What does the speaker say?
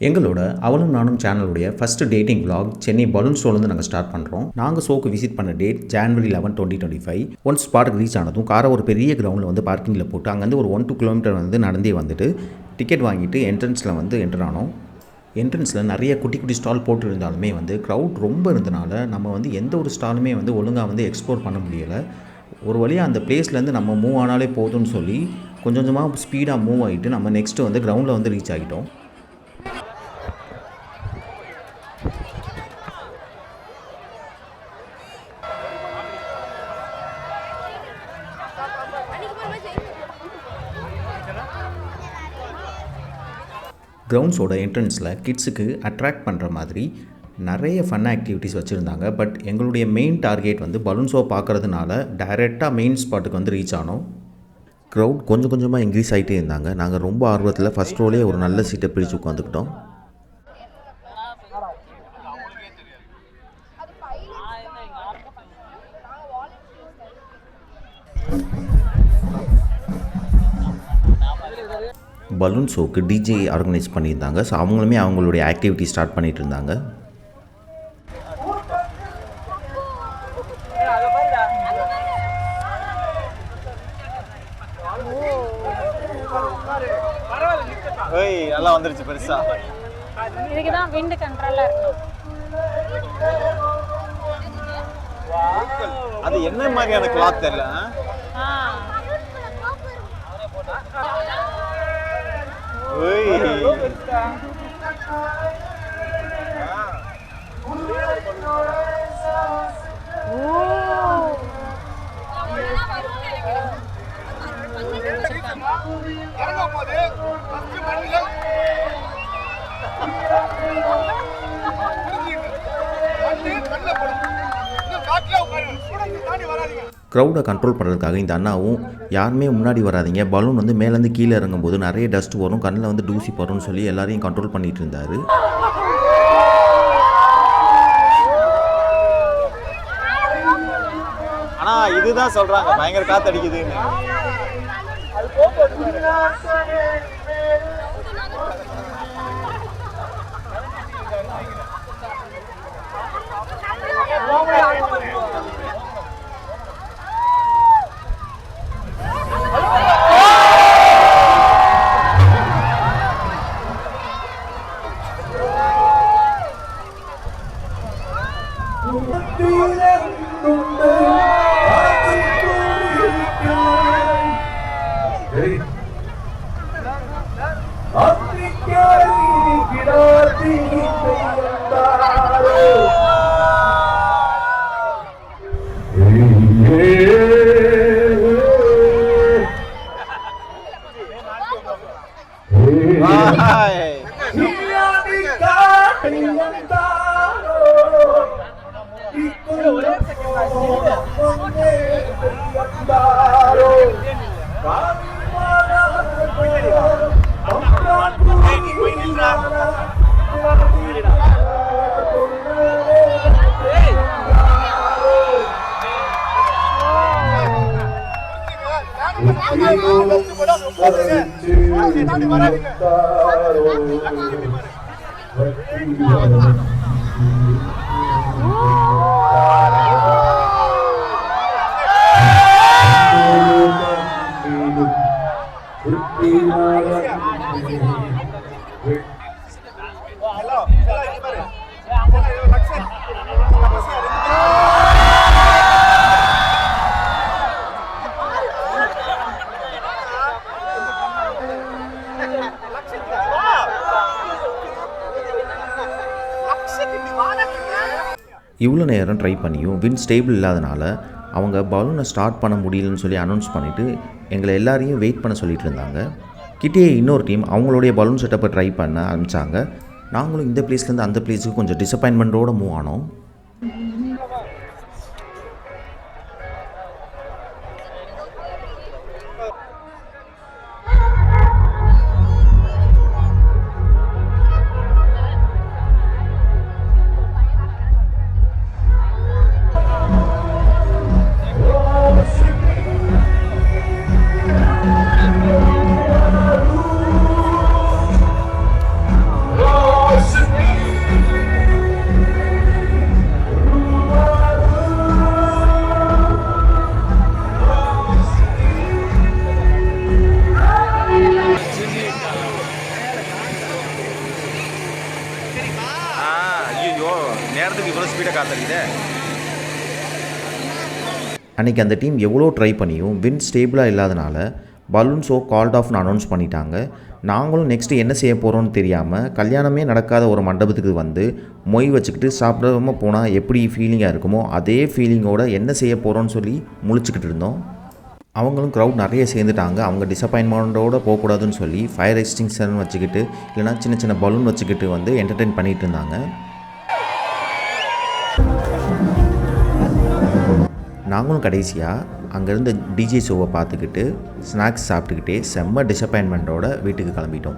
எங்களோட அவளும் நானும் சேனலுடைய first dating vlog Chennai balloon ஷோலேருந்து நாங்கள் ஸ்டார்ட் பண்ணுறோம். நாங்கள் ஷோக்கு விசிட் பண்ண டேட் January 11, 2025. ஒன்ஸ் ஸ்பாட்டுக்கு ரீச் ஆனதும் காரை ஒரு பெரிய கிரவுண்டில் வந்து பார்க்கிங்கில் போட்டு அங்கேருந்து ஒரு 1-2 கிலோமீட்டர் வந்து நடந்தே வந்துட்டு டிக்கெட் வாங்கிட்டு என்ட்ரன்ஸில் வந்து என்டர் ஆனோம். என்ட்ரன்ஸில் நிறைய குட்டி குட்டி ஸ்டால் போட்டுருந்தாலுமே வந்து க்ரௌட் ரொம்ப இருந்தனால நம்ம வந்து எந்த ஒரு ஸ்டாலுமே வந்து ஒழுங்காக வந்து எக்ஸ்ப்ளோர் பண்ண முடியலை. ஒரு வழியாக அந்த பிளேஸ்லேருந்து நம்ம மூவ் ஆனாலே போதும்னு சொல்லி கொஞ்சம் கொஞ்சமாக ஸ்பீடாக மூவ் ஆகிட்டு நம்ம நெக்ஸ்ட்டு வந்து கிரவுண்டில் வந்து ரீச் ஆகிட்டோம். கிரவுண்ட்ஸோட என்ட்ரன்ஸில் கிட்ஸுக்கு அட்ராக்ட் பண்ணுற மாதிரி நிறைய ஃபன் ஆக்டிவிட்டீஸ் வச்சுருந்தாங்க. பட் எங்களுடைய மெயின் டார்கெட் வந்து பலூன் ஷோ பார்க்குறதுனால டைரெக்டாக மெயின் ஸ்பாட்டுக்கு வந்து ரீச் ஆனோம். க்ரௌட் கொஞ்சம் கொஞ்சமாக இன்க்ரீஸ் ஆகிட்டே இருந்தாங்க. நாங்கள் ரொம்ப ஆர்வத்தில் ஃபஸ்ட் ரோலே ஒரு நல்ல சீட்டை பிரித்து உட்காந்துக்கிட்டோம். பலூன் ஷோக்கு டிஜே ஆர்கனைஸ் பண்ணியிருந்தாங்க. ஸோ அவங்களுமே அவங்களுடைய ஆக்டிவிட்டி ஸ்டார்ட் பண்ணிகிட்டு இருந்தாங்க. எல்லாம் வந்துருச்சு பெருசா. இதுக்கு தான் விண்ட் கண்ட்ரோலா இருக்கு. அது என்ன மாதிரியான கிளாத் தெரியல. க்ரௌடை கண்ட்ரோல் பண்ணுறதுக்காக இந்த அண்ணாவும் யாருமே முன்னாடி வராதிங்க, பலூன் வந்து மேலேருந்து கீழே இறங்கும்போது நிறைய டஸ்ட் வரும், கண்ணில் வந்து தூசி படும்னு சொல்லி எல்லாரையும் கண்ட்ரோல் பண்ணிகிட்டு இருந்தார். ஆனால் இதுதான் சொல்கிறாங்க பயங்கர காற்றடிக்குதுன்னு. இவ்வளோ நேரம் ட்ரை பண்ணியும் விண்ட் ஸ்டேபிள் இல்லாதனால அவங்க பலூனை ஸ்டார்ட் பண்ண முடியலன்னு சொல்லி அனௌன்ஸ் பண்ணிவிட்டு எங்களை எல்லாரையும் வெயிட் பண்ண சொல்லிட்டு இருந்தாங்க. கிட்டே இன்னொரு டீம் அவங்களுடைய பலூன் செட்டப்பை ட்ரை பண்ண ஆரம்பித்தாங்க. நாங்களும் இந்த பிளேஸ்லேருந்து அந்த பிளேஸுக்கு கொஞ்சம் டிசப்பாயின்மெண்ட்டோடு மூவ் ஆனோம். நேரத்துக்கு இவ்வளோ ஸ்பீடாக காத்தடிக்குதே. அன்றைக்கி அந்த டீம் எவ்வளோ ட்ரை பண்ணியும் விண்ட் ஸ்டேபிளாக இல்லாதனால பலூன் ஷோ கால்ட் ஆஃப்னு அனௌன்ஸ் பண்ணிட்டாங்க. நாங்களும் நெக்ஸ்ட்டு என்ன செய்ய போகிறோன்னு தெரியாமல் கல்யாணமே நடக்காத ஒரு மண்டபத்துக்கு வந்து மொய் வச்சுக்கிட்டு சாப்பிடாம போனால் எப்படி ஃபீலிங்காக இருக்குமோ அதே ஃபீலிங்கோட என்ன செய்ய போகிறோன்னு சொல்லி முழிச்சுக்கிட்டு இருந்தோம். அவங்களும் க்ரௌட் நிறைய சேர்ந்துட்டாங்க. அவங்க டிசப்பாயின்மெண்ட்டோடு போகக்கூடாதுன்னு சொல்லி ஃபயர் எக்ஸ்டிங்ஷன் வச்சுக்கிட்டு இல்லைனா சின்ன சின்ன பலூன் வச்சுக்கிட்டு வந்து என்டர்டெயின் பண்ணிகிட்டு இருந்தாங்க. நாங்களும் கடைசியாக அங்கேருந்து டிஜே ஷோவை பார்த்துக்கிட்டு ஸ்நாக்ஸ் சாப்பிட்டுக்கிட்டே செம்ம டிசப்பாயின்மெண்ட்டோட வீட்டுக்கு கிளம்பிட்டோம்.